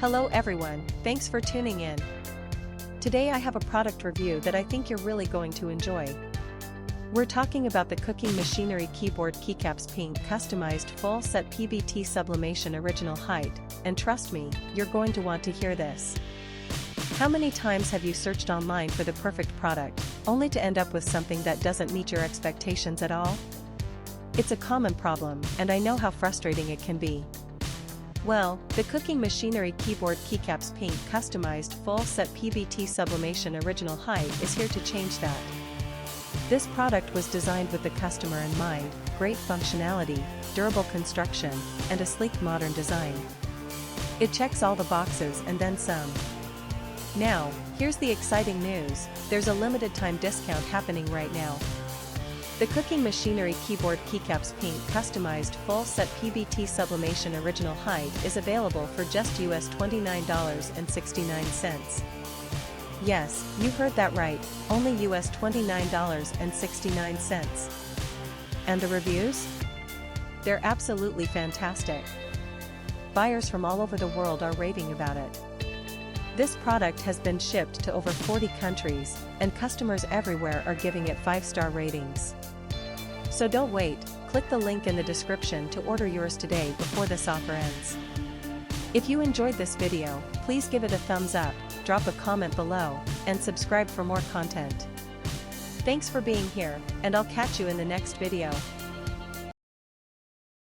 Hello everyone, thanks for tuning in. Today I have a product review that I think you're really going to enjoy. We're talking about the cooking machinery keyboard Keycaps Pink customized full set PBT sublimation original height, and trust me, you're going to want to hear this. How many times have you searched online for the perfect product, only to end up with something that doesn't meet your expectations at all? It's a common problem, and I know how frustrating it can be. Well, the cooking machinery keyboard Keycaps Pink customized full set PBT sublimation original height is here to change that. This product was designed with the customer in mind, great functionality, durable construction, and a sleek modern design. It checks all the boxes and then some. Now, here's the exciting news, there's a limited time discount happening right now. The cooking machinery keyboard Keycaps Pink customized full set PBT sublimation original height is available for just US $29.69. Yes, you heard that right, only US $29.69. And the reviews? They're absolutely fantastic. Buyers from all over the world are raving about it. This product has been shipped to over 40 countries, and customers everywhere are giving it 5-star ratings. So don't wait, click the link in the description to order yours today before this offer ends. If you enjoyed this video, please give it a thumbs up, drop a comment below, and subscribe for more content. Thanks for being here, and I'll catch you in the next video.